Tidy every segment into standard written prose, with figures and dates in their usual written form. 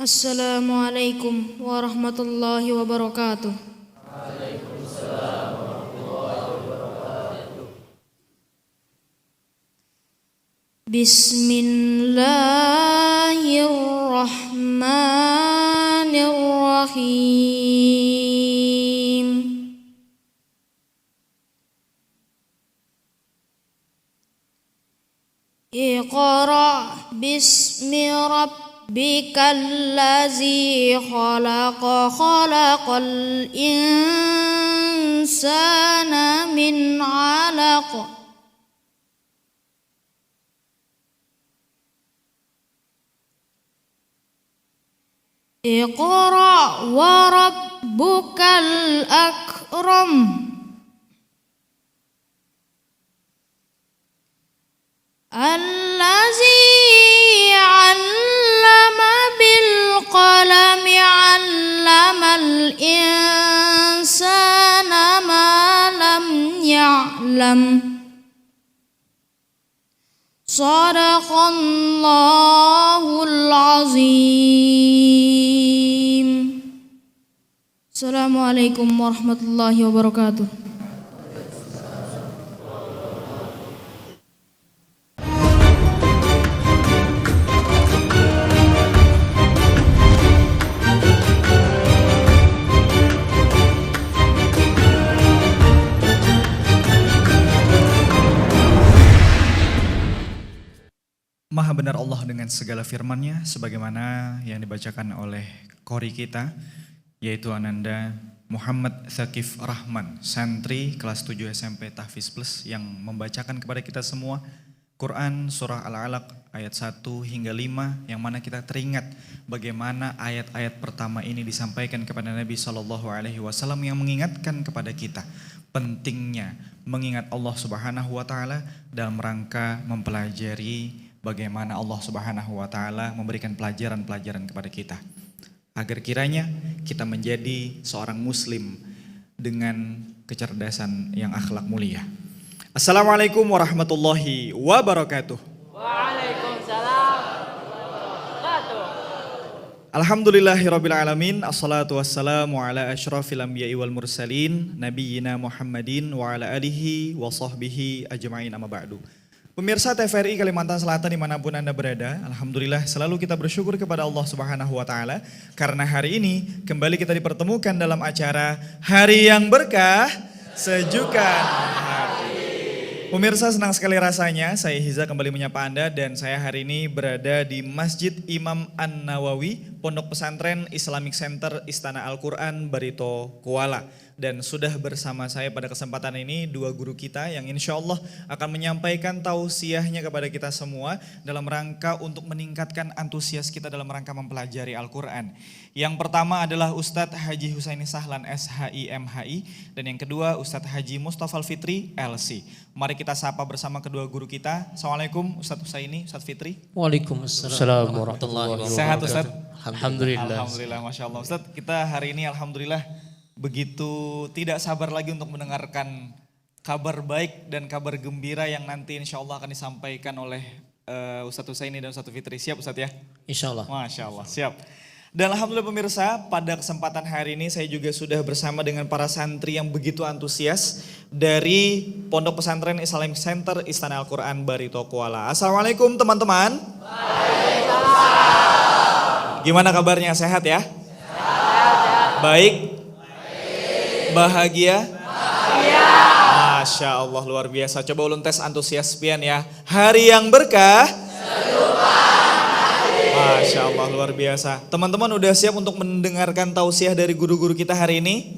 Assalamualaikum warahmatullahi wabarakatuh. Bismillahirrahmanirrahim. Iqra bismi rabbikallazi khalaqa khalaqal insana min 'alaq. Iqra wa rabbukal akram. Allazi 'allama bil qalami 'allamal insana ma lam ya'lam. Shadaqallahul azim. Assalamualaikum warahmatullahi wabarakatuh. Maha benar Allah dengan segala firman-Nya sebagaimana yang dibacakan oleh qori kita, yaitu Ananda Muhammad Thaqif Rahman, santri kelas 7 SMP Tahfiz Plus, yang membacakan kepada kita semua Quran surah Al-Alaq ayat 1 hingga 5, yang mana kita teringat bagaimana ayat-ayat pertama ini disampaikan kepada Nabi SAW yang mengingatkan kepada kita pentingnya mengingat Allah Subhanahu wa Ta'ala dalam rangka mempelajari bagaimana Allah Subhanahu wa Ta'ala memberikan pelajaran-pelajaran kepada kita, agar kiranya kita menjadi seorang muslim dengan kecerdasan yang akhlak mulia. Assalamualaikum warahmatullahi wabarakatuh. Waalaikumsalam warahmatullahi wabarakatuh. Alhamdulillahirabbil alamin. Assalatu wassalamu ala asyrafil anbiya'i wal mursalin nabiyyina Muhammadin wa ala alihi wa sahbihi ajma'in, amma ba'du. Pemirsa TVRI Kalimantan Selatan dimanapun Anda berada, alhamdulillah selalu kita bersyukur kepada Allah Subhanahu wa Ta'ala karena hari ini kembali kita dipertemukan dalam acara Hari yang Berkah Sejukan Hati. Pemirsa, senang sekali rasanya saya Hiza kembali menyapa Anda, dan saya hari ini berada di Masjid Imam An-Nawawi, Pondok Pesantren Islamic Center Istana Al-Quran Barito Kuala. Dan sudah bersama saya pada kesempatan ini dua guru kita yang insya Allah akan menyampaikan tausiahnya kepada kita semua dalam rangka untuk meningkatkan antusias kita dalam rangka mempelajari Al-Quran. Yang pertama adalah Ustadz Haji Husaini Sahlan SHI MHI, dan yang kedua Ustadz Haji Mustafa Fitri LC. Mari kita sapa bersama kedua guru kita. Assalamualaikum Ustadz Husaini, Ustadz Fitri. Waalaikumsalam warahmatullahi wabarakatuh. Sehat Ustadz? Alhamdulillah. Alhamdulillah, Masya Allah. Ustadz, kita hari ini alhamdulillah begitu tidak sabar lagi untuk mendengarkan kabar baik dan kabar gembira yang nanti insya Allah akan disampaikan oleh Ustadz Husaini dan Ustadz Fitri. Siap Ustadz ya? Insya Allah. Masya Allah, siap. Dan alhamdulillah pemirsa, pada kesempatan hari ini saya juga sudah bersama dengan para santri yang begitu antusias dari Pondok Pesantren Islamic Center Istana Al-Quran Barito Kuala. Assalamualaikum teman-teman. Waalaikumsalam. Gimana kabarnya, sehat ya? Sehat. Baik? Bahagia? Bahagia. Masya Allah, luar biasa. Coba ulun tes antusias pian ya. Hari yang berkah Sejukan Hati. Masya Allah, luar biasa. Teman-teman udah siap untuk mendengarkan tausiah dari guru-guru kita hari ini?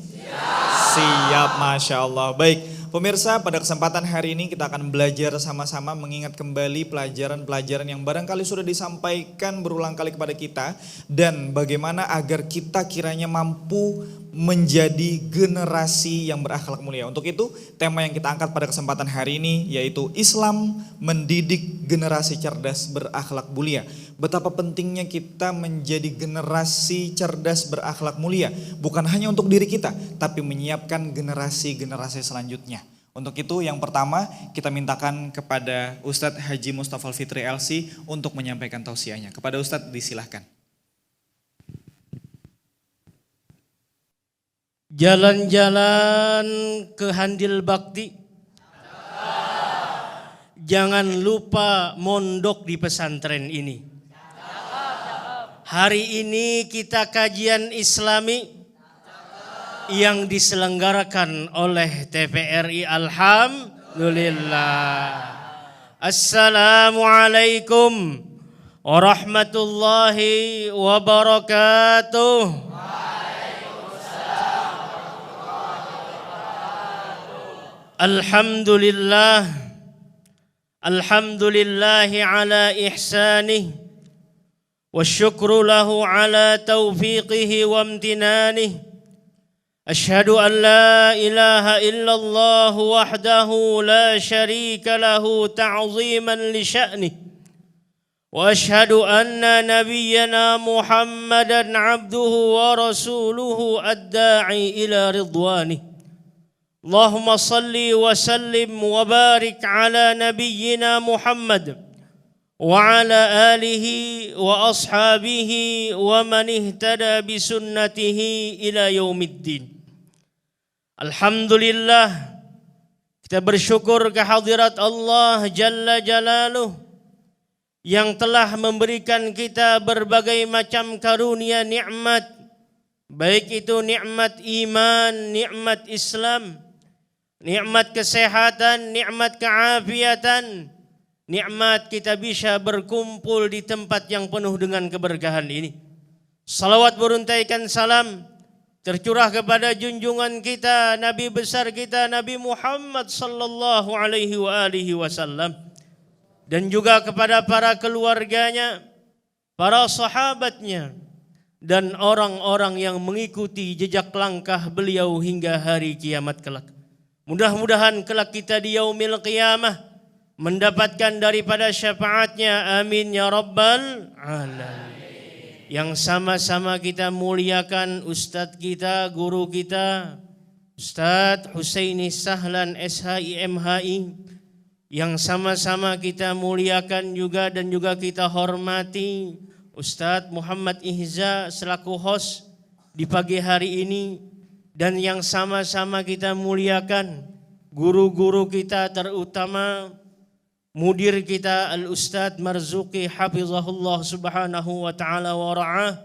Siap, Masya Allah. Baik, pemirsa, pada kesempatan hari ini kita akan belajar sama-sama mengingat kembali pelajaran-pelajaran yang barangkali sudah disampaikan berulang kali kepada kita, dan bagaimana agar kita kiranya mampu menjadi generasi yang berakhlak mulia. Untuk itu, tema yang kita angkat pada kesempatan hari ini yaitu Islam mendidik generasi cerdas berakhlak mulia. Betapa pentingnya kita menjadi generasi cerdas berakhlak mulia, bukan hanya untuk diri kita, tapi menyiapkan generasi-generasi selanjutnya. Untuk itu yang pertama kita mintakan kepada Ustadz Haji Mustafa Fitri LC untuk menyampaikan tausiahnya. Kepada Ustadz disilahkan. Jalan-jalan ke Handil Bakti. Jangan lupa mondok di pesantren ini. Hari ini kita kajian Islami yang diselenggarakan oleh TVRI. Alhamdulillah. Assalamualaikum warahmatullahi wabarakatuh. Alhamdulillah, alhamdulillahi ala ihsanih, wa syukru lahu ala taufiqihi wa amtinanih. Ashhadu an la ilaha illallah wahdahu la syarika lahu ta'ziman li sya'nih. Wa ashhadu anna nabiyyana Muhammadan abduhu wa rasuluhu ad-da'i ila ridwanih. Allahumma salli wa sallim wa barik ala nabiyyina Muhammad wa ala alihi wa ashabihi wa man ihtada bi sunnatihi ila yaumiddin. Alhamdulillah, kita bersyukur kehadirat Allah Jalla Jalaluh yang telah memberikan kita berbagai macam karunia nikmat, baik itu nikmat iman, nikmat Islam, nikmat kesehatan, nikmat keafiatan, nikmat kita bisa berkumpul di tempat yang penuh dengan keberkahan ini. Salawat beruntaikan salam tercurah kepada junjungan kita, Nabi besar kita, Nabi Muhammad sallallahu alaihi wasallam, dan juga kepada para keluarganya, para sahabatnya, dan orang-orang yang mengikuti jejak langkah beliau hingga hari kiamat kelak. Mudah-mudahan kelak kita di yaumil qiyamah mendapatkan daripada syafaatnya, amin ya rabbal alamin. Yang sama-sama kita muliakan Ustadz kita, guru kita, Ustadz Husaini Sahlan SHI MHI, yang sama-sama kita muliakan juga dan juga kita hormati Ustadz Muhammad Ihza selaku host di pagi hari ini. Dan yang sama-sama kita muliakan guru-guru kita, terutama mudir kita Al-Ustadz Marzuki hafizahullah subhanahu wa ta'ala wa ra'ah.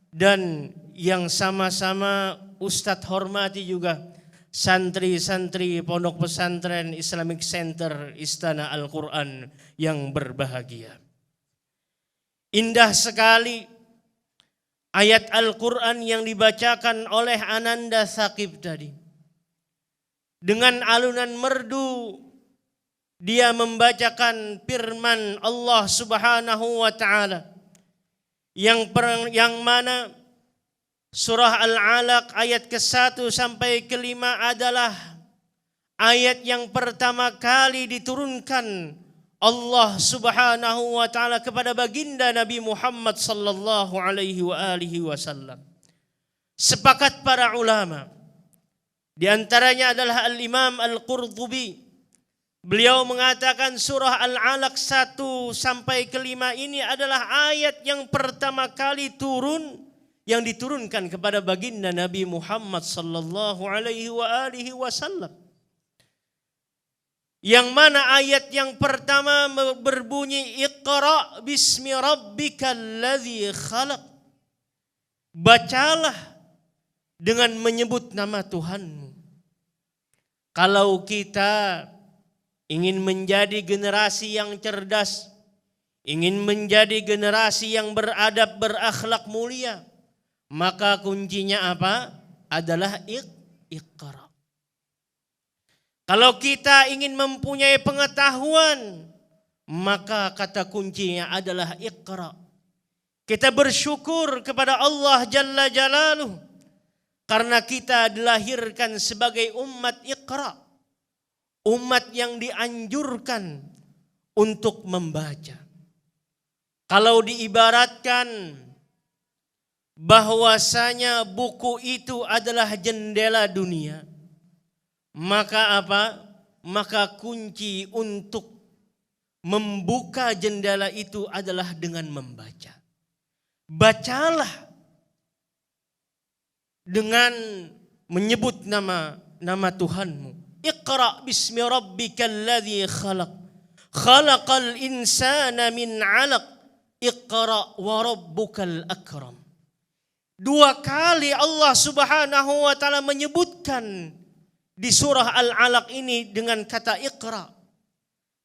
Dan yang sama-sama Ustadz hormati juga santri-santri Pondok Pesantren Islamic Center Istana Al-Quran yang berbahagia. Indah sekali ayat Al-Quran yang dibacakan oleh Ananda Saqib tadi. Dengan alunan merdu dia membacakan firman Allah Subhanahu wa taala yang mana surah Al-Alaq ayat ke-1 sampai ke-5 adalah ayat yang pertama kali diturunkan Allah Subhanahu wa taala kepada baginda Nabi Muhammad sallallahu alaihi wasallam. Sepakat para ulama, di antaranya adalah Al-Imam Al-Qurtubi. Beliau mengatakan surah Al-Alaq 1 sampai ke-5 ini adalah ayat yang pertama kali turun, yang diturunkan kepada baginda Nabi Muhammad sallallahu alaihi wasallam. Yang mana ayat yang pertama berbunyi Iqra bismi rabbikal ladzi khalaq. Bacalah dengan menyebut nama Tuhanmu. Kalau kita ingin menjadi generasi yang cerdas, ingin menjadi generasi yang beradab, berakhlak mulia, maka kuncinya apa? Adalah Iqra. Kalau kita ingin mempunyai pengetahuan, maka kata kuncinya adalah Iqra. Kita bersyukur kepada Allah Jalla Jalaluh karena kita dilahirkan sebagai umat Iqra, umat yang dianjurkan untuk membaca. Kalau diibaratkan bahwasanya buku itu adalah jendela dunia, maka apa? Maka kunci untuk membuka jendela itu adalah dengan membaca. Bacalah dengan menyebut nama Tuhanmu. Iqra bismi rabbikal ladzi khalaq. Khalaqal insana min 'alaq. Iqra wa rabbukal akram. 2 kali Allah Subhanahu wa taala menyebutkan di surah Al-Alaq ini dengan kata Iqra.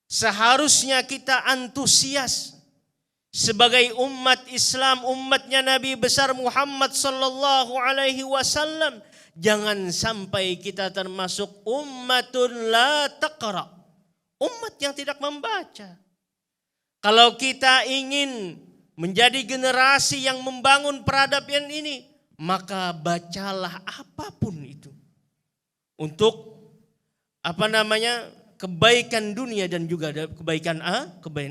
Seharusnya kita antusias sebagai umat Islam, umatnya Nabi besar Muhammad sallallahu alaihi wasallam. Jangan sampai kita termasuk ummatun la taqra, umat yang tidak membaca. Kalau kita ingin menjadi generasi yang membangun peradaban ini, maka bacalah apapun itu untuk kebaikan dunia dan juga kebaikan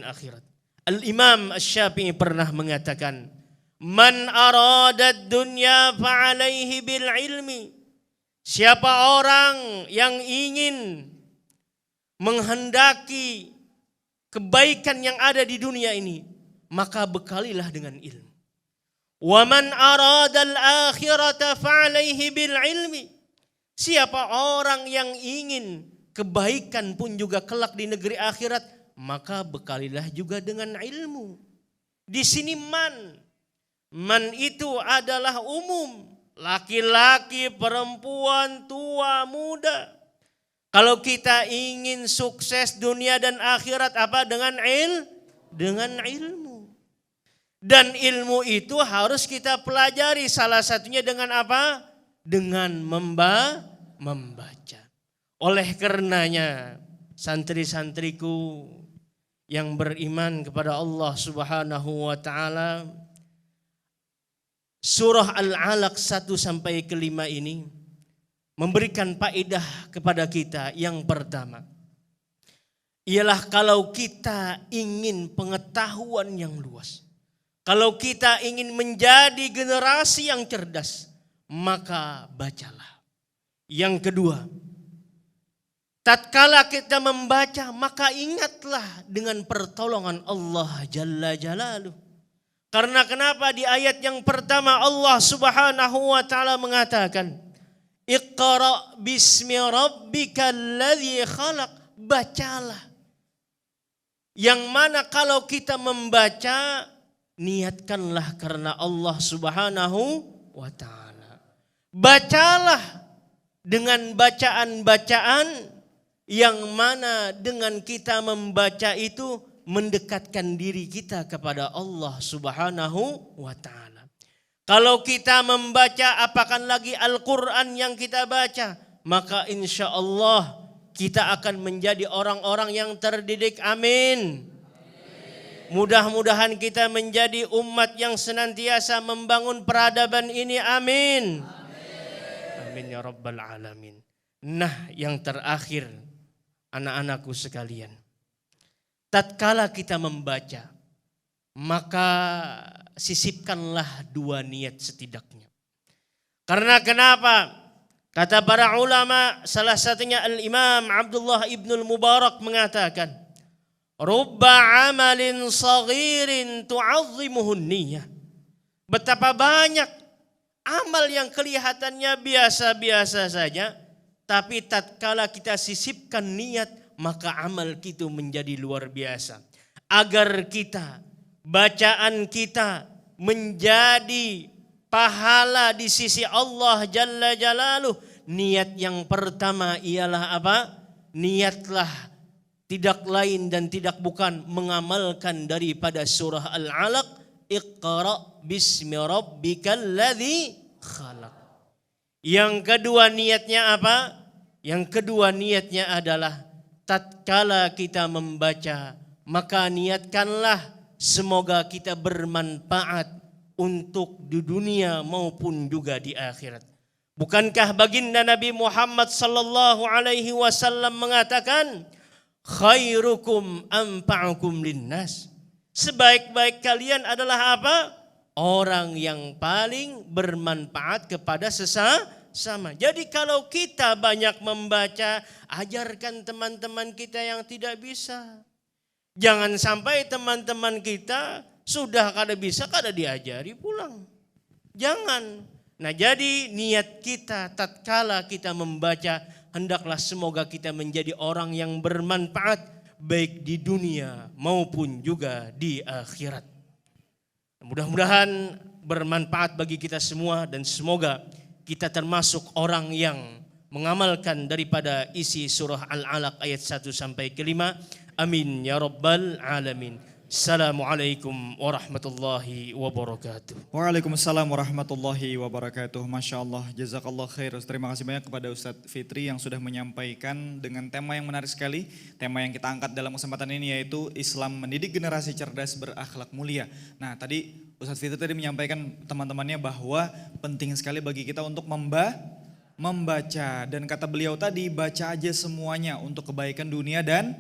akhirat. Al-Imam Asy-Syafi'i pernah mengatakan, "Man aradad dunya fa'alaihi bil ilmi." Siapa orang yang ingin menghendaki kebaikan yang ada di dunia ini, maka bekalilah dengan ilmu. Wa man aradal akhirata fa'alaihi bil ilmi. Siapa orang yang ingin kebaikan pun juga kelak di negeri akhirat, maka bekalilah juga dengan ilmu. Di sini man itu adalah umum, laki-laki, perempuan, tua, muda. Kalau kita ingin sukses dunia dan akhirat, apa? Dengan ilmu. Dan ilmu itu harus kita pelajari, salah satunya dengan apa? Dengan membaca. Oleh karenanya, santri-santriku yang beriman kepada Allah Subhanahu wa taala, surah Al-Alaq 1 sampai ke 5 ini memberikan faedah kepada kita. Yang pertama ialah kalau kita ingin pengetahuan yang luas, kalau kita ingin menjadi generasi yang cerdas, maka bacalah. Yang kedua, tatkala kita membaca, maka ingatlah dengan pertolongan Allah Jalla Jalaluh. Karena kenapa di ayat yang pertama Allah Subhanahu wa taala mengatakan, Iqra bismi rabbikal ladzi khalaq. Bacalah. Yang mana kalau kita membaca, niatkanlah karena Allah Subhanahu wa taala. Bacalah dengan bacaan-bacaan yang mana dengan kita membaca itu mendekatkan diri kita kepada Allah Subhanahu wa taala. Kalau kita membaca, apakan lagi Al-Quran yang kita baca, maka insya Allah kita akan menjadi orang-orang yang terdidik. Amin. Mudah-mudahan kita menjadi umat yang senantiasa membangun peradaban ini. Amin. Amin ya Rabbal Alamin. Nah, yang terakhir, anak-anakku sekalian, tatkala kita membaca, maka sisipkanlah 2 niat setidaknya. Karena kenapa? Kata para ulama, salah satunya Al-Imam Abdullah Ibnul Mubarak mengatakan, Rubba amalin saghirin tu'azzimuhun niyah. Betapa banyak amal yang kelihatannya biasa-biasa saja, tapi tatkala kita sisipkan niat, maka amal kita menjadi luar biasa. Agar kita, bacaan kita menjadi pahala di sisi Allah Jalla Jalaluh. Niat yang pertama ialah apa? Niatlah tidak lain dan tidak bukan mengamalkan daripada surah Al-Alaq, Iqra bismi rabbikal ladzi khalaq. Yang kedua niatnya apa? Yang kedua niatnya adalah tatkala kita membaca, maka niatkanlah semoga kita bermanfaat untuk di dunia maupun juga di akhirat. Bukankah baginda Nabi Muhammad sallallahu alaihi wasallam mengatakan, khairukum anfa'ukum linnas. Sebaik-baik kalian adalah apa? Orang yang paling bermanfaat kepada sesama. Jadi kalau kita banyak membaca, ajarkan teman-teman kita yang tidak bisa. Jangan sampai teman-teman kita sudah kada bisa, kada diajari pulang. Jangan. Nah, jadi niat kita tatkala kita membaca, hendaklah semoga kita menjadi orang yang bermanfaat baik di dunia maupun juga di akhirat. Mudah-mudahan bermanfaat bagi kita semua dan semoga kita termasuk orang yang mengamalkan daripada isi surah Al-Alaq ayat 1 sampai ke 5. Amin ya rabbal alamin. Assalamualaikum warahmatullahi wabarakatuh. Waalaikumsalam warahmatullahi wabarakatuh. Masya Allah, jazakallah khair. Terima kasih banyak kepada Ustadz Fitri yang sudah menyampaikan dengan tema yang menarik sekali. Tema yang kita angkat dalam kesempatan ini yaitu Islam mendidik generasi cerdas berakhlak mulia. Nah, tadi Ustadz Fitri tadi menyampaikan teman-temannya bahwa penting sekali bagi kita untuk membaca. Dan kata beliau tadi, baca aja semuanya untuk kebaikan dunia dan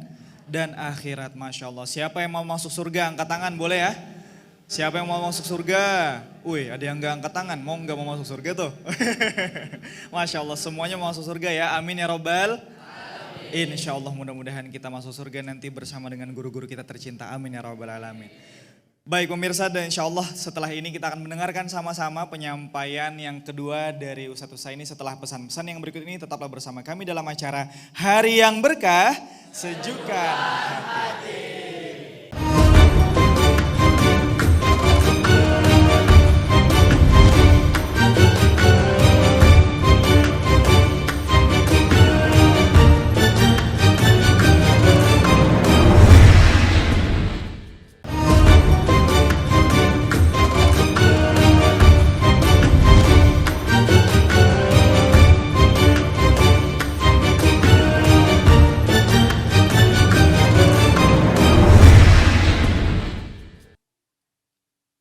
akhirat. Masya Allah. Siapa yang mau masuk surga angkat tangan boleh ya? Siapa yang mau masuk surga? Wih, ada yang gak angkat tangan, nggak mau masuk surga tuh. Masya Allah, semuanya mau masuk surga ya. Amin ya robbal. Insya Allah mudah-mudahan kita masuk surga nanti bersama dengan guru-guru kita tercinta. Amin ya robbal alamin. Baik pemirsa, dan insya Allah setelah ini kita akan mendengarkan sama-sama penyampaian yang kedua dari Ustadz Husaini. Setelah pesan-pesan yang berikut ini tetaplah bersama kami dalam acara Hari yang Berkah, Sejukkan Hati.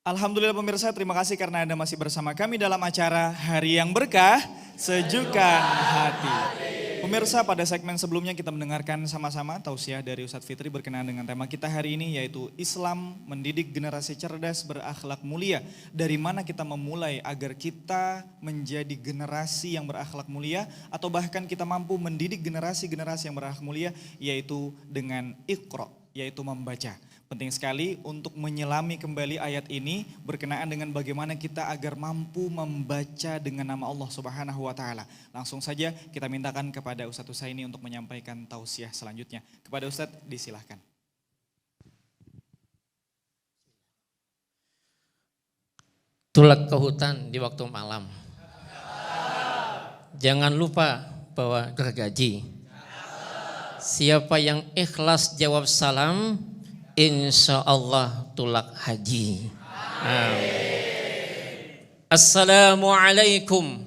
Alhamdulillah pemirsa, terima kasih karena Anda masih bersama kami dalam acara Hari yang Berkah, Sejukkan Hati. Pemirsa, pada segmen sebelumnya kita mendengarkan sama-sama tausiah dari Ustadz Fitri berkenaan dengan tema kita hari ini yaitu Islam mendidik generasi cerdas berakhlak mulia. Dari mana kita memulai agar kita menjadi generasi yang berakhlak mulia atau bahkan kita mampu mendidik generasi-generasi yang berakhlak mulia yaitu dengan Iqra, yaitu membaca. Penting sekali untuk menyelami kembali ayat ini berkenaan dengan bagaimana kita agar mampu membaca dengan nama Allah Subhanahu wa taala. Langsung saja kita mintakan kepada Ustadz Husaini untuk menyampaikan tausiah selanjutnya. Kepada Ustadz disilahkan. Tulak ke hutan di waktu malam. Jangan lupa bawa gergaji. Siapa yang ikhlas jawab salam, insya Allah tulak haji. Assalamualaikum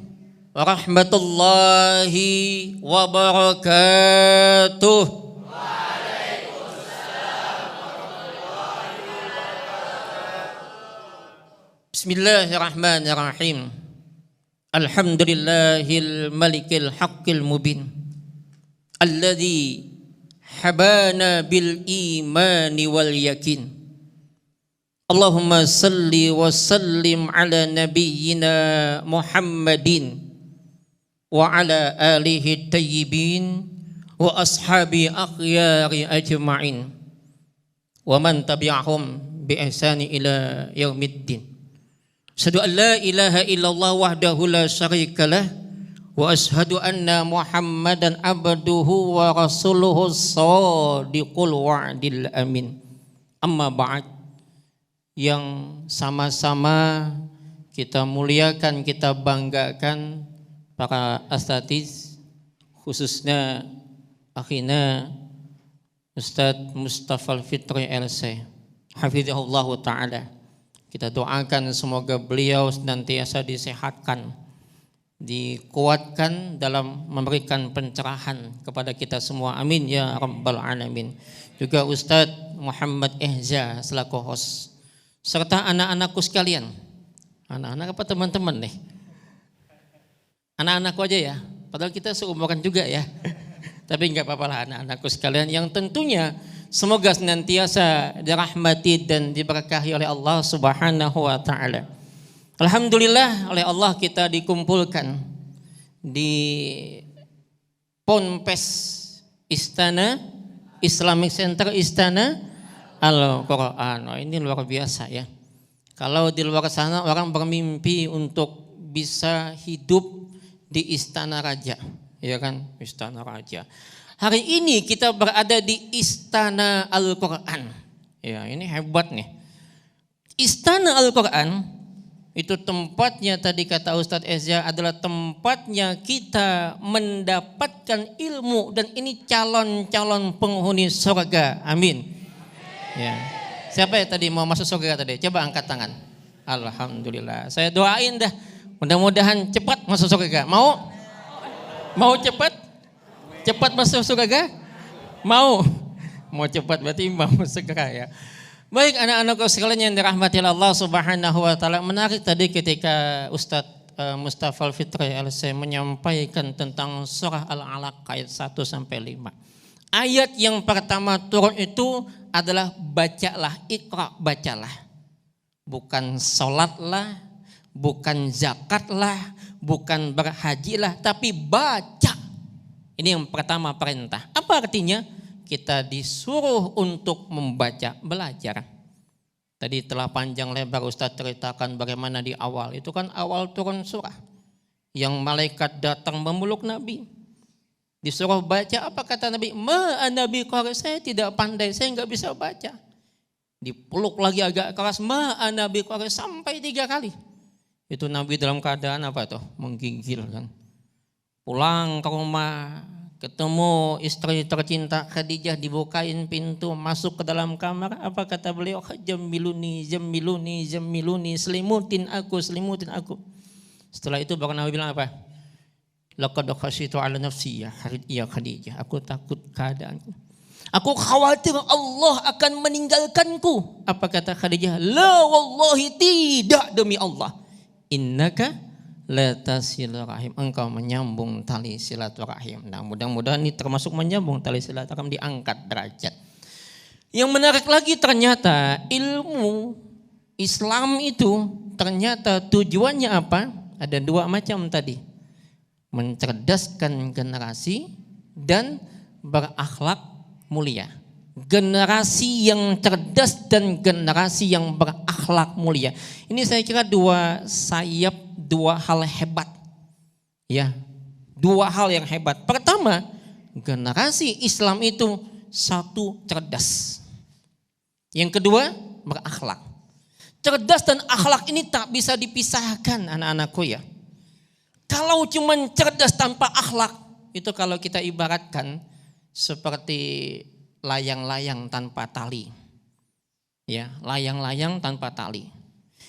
warahmatullahi wabarakatuh. Bismillahirrahmanirrahim. Alhamdulillahil malikil haqqil mubin. Alladzi habana bil imani wal yakin. Allahumma salli wa sallim ala nabiyyina Muhammadin wa ala alihi tayyibin wa ashabi akhyari ajma'in wa man tabi'ahum bi ihsani ila yaumiddin. Asyhadu an la ilaha illallah wahdahu la syarikalah wa ashhadu anna Muhammadan abduhu wa rasuluhu shadiqul wa'dil amin. Amma ba'd, yang sama-sama kita muliakan, kita banggakan para asatiz, khususnya akhina Ustadz Mustafa Fitri LC hafizahullahu ta'ala. Kita doakan semoga beliau senantiasa disehatkan, dikuatkan dalam memberikan pencerahan kepada kita semua. Amin ya rabbal alamin. Juga Ustadz Muhammad Ehza selaku host, serta anak-anakku sekalian. Anak-anak apa teman-teman nih? Anak-anakku aja ya, padahal kita seumuran juga ya. Tapi enggak apa-apa lah anak-anakku sekalian yang tentunya semoga senantiasa dirahmati dan diberkahi oleh Allah Subhanahu wa taala. Alhamdulillah oleh Allah kita dikumpulkan di Ponpes Istana Islamic Center Istana Al-Quran. Oh, ini luar biasa ya. Kalau di luar sana orang bermimpi untuk bisa hidup di istana raja, ya kan? Istana raja. Hari ini kita berada di istana Al-Quran. Ya, ini hebat nih. Istana Al-Quran itu tempatnya, tadi kata Ustadz Eza, adalah tempatnya kita mendapatkan ilmu, dan ini calon-calon penghuni surga. Amin. Ya. Siapa ya tadi mau masuk surga tadi? Coba angkat tangan. Alhamdulillah. Saya doain dah. Mudah-mudahan cepat masuk surga. Mau? Mau cepat? Cepat masuk surga? Mau? Mau cepat berarti mau segera ya. Baik anak-anakku sekalian yang dirahmati Allah Subhanahu wa taala, menarik tadi ketika Ustadz Mustafa Al-Fitri LC menyampaikan tentang surah Al-Alaq ayat 1 sampai 5. Ayat yang pertama turun itu adalah bacalah, Iqra, bacalah. Bukan sholatlah, bukan zakatlah, bukan berhajilah, tapi baca. Ini yang pertama perintah. Apa artinya? Kita disuruh untuk membaca, belajar. Tadi telah panjang lebar Ustadz ceritakan bagaimana di awal. Itu kan awal turun surah. Yang malaikat datang memeluk Nabi. Disuruh baca, apa kata Nabi? Nabi qari, saya tidak pandai, saya nggak bisa baca. Dipeluk lagi agak keras, Nabi qari, sampai 3 kali. Itu Nabi dalam keadaan apa tuh? Menggigil kan. Pulang ke rumah, ketemu istri tercinta Khadijah, dibukain pintu, masuk ke dalam kamar. Apa kata beliau? Jamiluni, jamiluni, jamiluni, selimutin aku, selimutin aku. Setelah itu baru Nabi bilang apa? Laqad khasyitu ala nafsi ya Khadijah. Aku takut keadaanku. Aku khawatir Allah akan meninggalkanku. Apa kata Khadijah? La wallahi, tidak demi Allah. Innaka la tasilur rahim, engkau menyambung tali silaturahim. Nah, mudah-mudahan ini termasuk menyambung tali silaturahim, diangkat derajat. Yang menarik lagi ternyata ilmu Islam itu ternyata tujuannya apa? Ada 2 macam tadi. Mencerdaskan generasi dan berakhlak mulia. Generasi yang cerdas dan generasi yang berakhlak mulia. Ini saya kira 2 sayap, 2 hal hebat. Ya, 2 hal yang hebat. Pertama, generasi Islam itu 1 cerdas. Yang kedua, berakhlak. Cerdas dan akhlak ini tak bisa dipisahkan anak-anakku ya. Kalau cuma cerdas tanpa akhlak, itu kalau kita ibaratkan seperti layang-layang tanpa tali. Ya, layang-layang tanpa tali.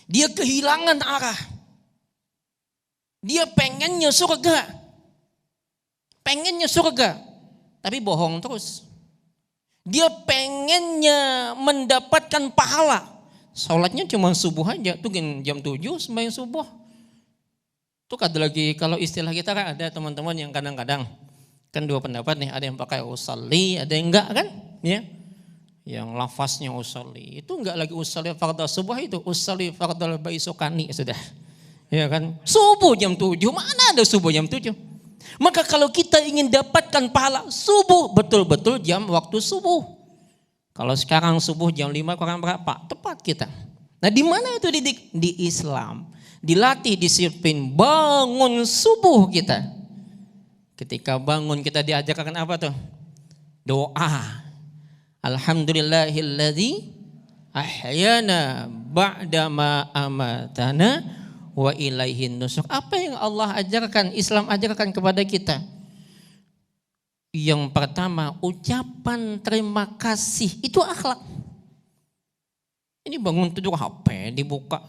Dia kehilangan arah. Dia pengennya surga. Pengennya surga, tapi bohong terus. Dia pengennya mendapatkan pahala. Sholatnya cuma subuh aja, tuh jam 7 sembahyang subuh. Tuh ada lagi, kalau istilah kita kan ada teman-teman yang kadang-kadang kan 2 pendapat nih, ada yang pakai usalli, ada yang enggak kan, ya. Yang lafaznya usalli, itu enggak lagi usalli fardhu subuh, itu usalli fardhu baisokani sudah. Ya kan? Subuh jam 7, mana ada subuh jam 7? Maka kalau kita ingin dapatkan pahala subuh, betul-betul jam waktu subuh. Kalau sekarang subuh jam 5 kurang berapa? Tepat kita. Nah, di mana itu di Islam? Dilatih, disiplin, bangun subuh kita. Ketika bangun kita diajarkan apa tuh? Doa. Alhamdulillahilladzi ahyana ba'dama amatana wa ilaihin nusuk. Apa yang Allah ajarkan, Islam ajarkan kepada kita? Yang pertama, ucapan terima kasih. Itu akhlak. Ini bangun tidur HP dibuka.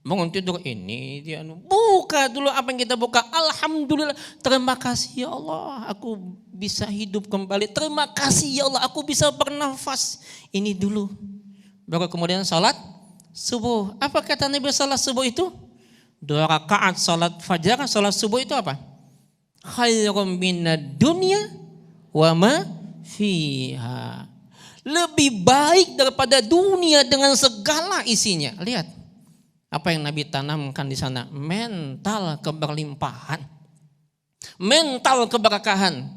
Bangun tidur ini dia buka dulu apa yang kita buka. Alhamdulillah, terima kasih ya Allah, aku bisa hidup kembali. Terima kasih ya Allah, aku bisa bernafas. Ini dulu. Baru kemudian salat subuh. Apa kata Nabi salat subuh itu? 2 rakaat salat fajar, salat subuh itu apa? Khairum minad dunya wa ma fiha. Lebih baik daripada dunia dengan segala isinya. Lihat. Apa yang Nabi tanamkan di sana? Mental keberlimpahan. Mental keberkahan.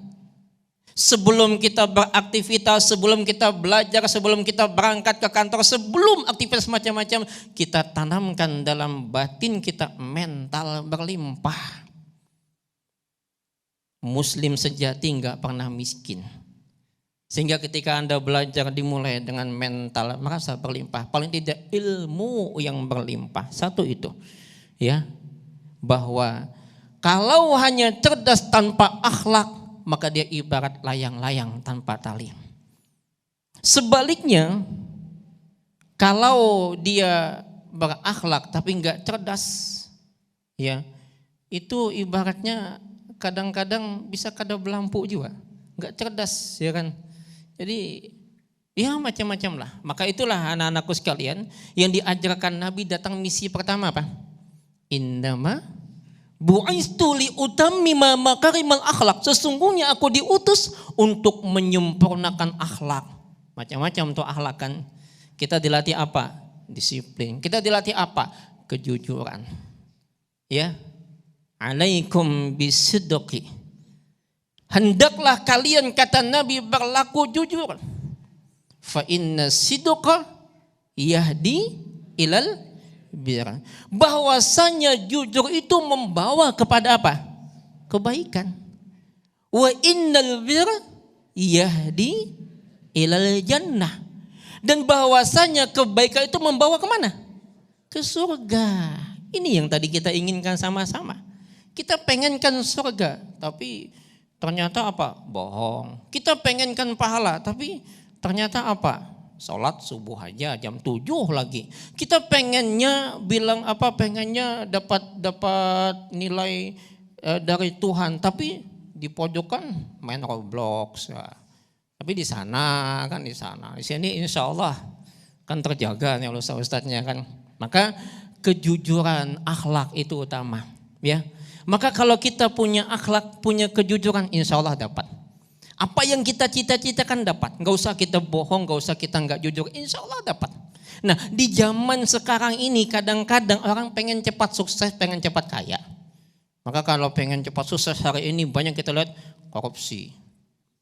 Sebelum kita beraktivitas, sebelum kita belajar, sebelum kita berangkat ke kantor, sebelum aktivitas macam-macam, kita tanamkan dalam batin kita mental berlimpah. Muslim sejati enggak pernah miskin. Sehingga ketika Anda belajar dimulai dengan mental merasa berlimpah, paling tidak ilmu yang berlimpah. Satu itu, ya, bahwa kalau hanya cerdas tanpa akhlak, maka dia ibarat layang-layang tanpa tali. Sebaliknya, kalau dia berakhlak tapi enggak cerdas, ya, itu ibaratnya kadang-kadang bisa kada belampu juga, enggak cerdas, ya kan? Jadi ya macam-macam lah. Maka itulah anak-anakku sekalian yang diajarkan Nabi datang misi pertama apa? Innama bu'istu li utammima makarimal akhlak. Sesungguhnya aku diutus untuk menyempurnakan akhlak. Macam-macam tuh akhlak kan. Kita dilatih apa? Disiplin. Kita dilatih apa? Kejujuran. Ya. Alaikum bisidqi. Hendaklah kalian, kata Nabi, berlaku jujur. Fa inna sidqa yahdi ilal bir. Bahwasanya jujur itu membawa kepada apa? Kebaikan. Wa innal bir yahdi ilal jannah. Dan bahwasanya kebaikan itu membawa kemana? Ke surga. Ini yang tadi kita inginkan sama-sama. Kita pengenkan surga, tapi ternyata apa? Bohong. Kita pengenkan pahala, tapi ternyata apa? Sholat subuh aja jam 7 lagi. Kita pengennya bilang apa? Pengennya dapat nilai dari Tuhan, tapi di pojokan main Roblox. Ya. Tapi di sana kan di sini insya Allah kan terjaga nih oleh ustadznya kan. Maka kejujuran, akhlak itu utama. Ya. Maka kalau kita punya akhlak, punya kejujuran, insya Allah dapat. Apa yang kita cita-citakan dapat. Gak usah kita bohong, gak usah kita gak jujur, insya Allah dapat. Nah di zaman sekarang ini kadang-kadang orang pengen cepat sukses, pengen cepat kaya. Maka kalau pengen cepat sukses hari ini banyak kita lihat korupsi.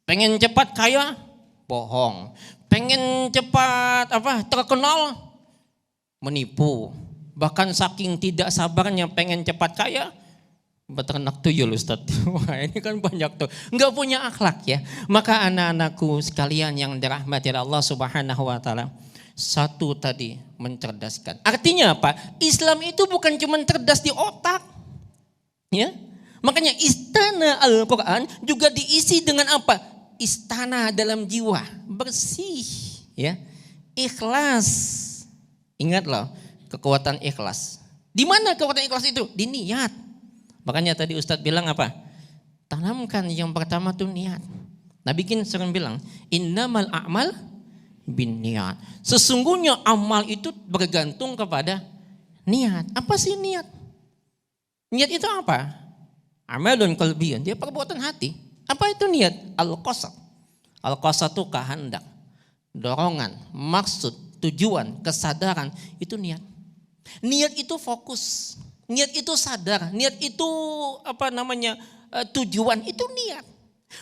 Pengen cepat kaya, bohong. Pengen cepat terkenal, menipu. Bahkan saking tidak sabarnya pengen cepat kaya, beternak tuyul Ustaz. Wah ini kan banyak tuh. Enggak punya akhlak ya. Maka anak-anakku sekalian yang dirahmati Allah Subhanahu wa taala. Satu tadi mencerdaskan. Artinya apa? Islam itu bukan cuma cerdas di otak. Ya. Makanya istana Al-Qur'an juga diisi dengan apa? Istana dalam jiwa, bersih, ya. Ikhlas. Ingat loh, kekuatan ikhlas. Di mana kekuatan ikhlas itu? Di niat. Makanya tadi Ustadz bilang apa? Tanamkan yang pertama tuh niat. Nabi kan sering bilang, innamal a'mal bin niat. Sesungguhnya amal itu bergantung kepada niat. Apa sih niat? Niat itu apa? Amalun qalbiyun, dia perbuatan hati. Apa itu niat? Al-qasad. Al-qasad itu kehendak, dorongan, maksud, tujuan, kesadaran, itu niat. Niat itu fokus. Niat itu sadar, niat itu tujuan, itu niat.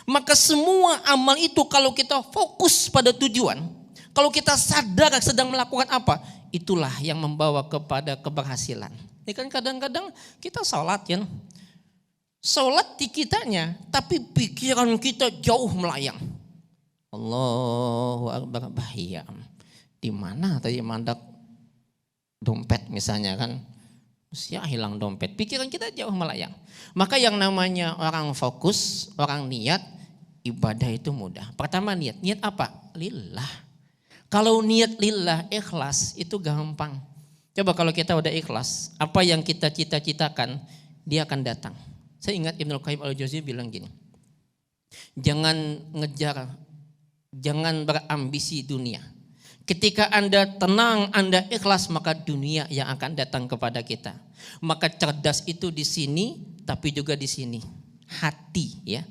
Maka semua amal itu kalau kita fokus pada tujuan, kalau kita sadar sedang melakukan apa, itulah yang membawa kepada keberhasilan. Ini kan kadang-kadang kita sholat ya, sholat di kitanya, tapi pikiran kita jauh melayang. Allahu Akbar, bahaya. Di mana tadi mandak dompet misalnya kan? Ya hilang dompet, pikiran kita jauh melayang. Maka yang namanya orang fokus, orang niat, ibadah itu mudah. Pertama niat apa? Lillah. Kalau niat lillah, ikhlas, itu gampang. Coba kalau kita udah ikhlas, apa yang kita cita-citakan, dia akan datang. Saya ingat Ibnu Qayyim al-Jauziyah bilang gini, jangan berambisi dunia. Ketika Anda tenang, Anda ikhlas, maka dunia yang akan datang kepada kita. Maka cerdas itu di sini, tapi juga di sini, hati ya.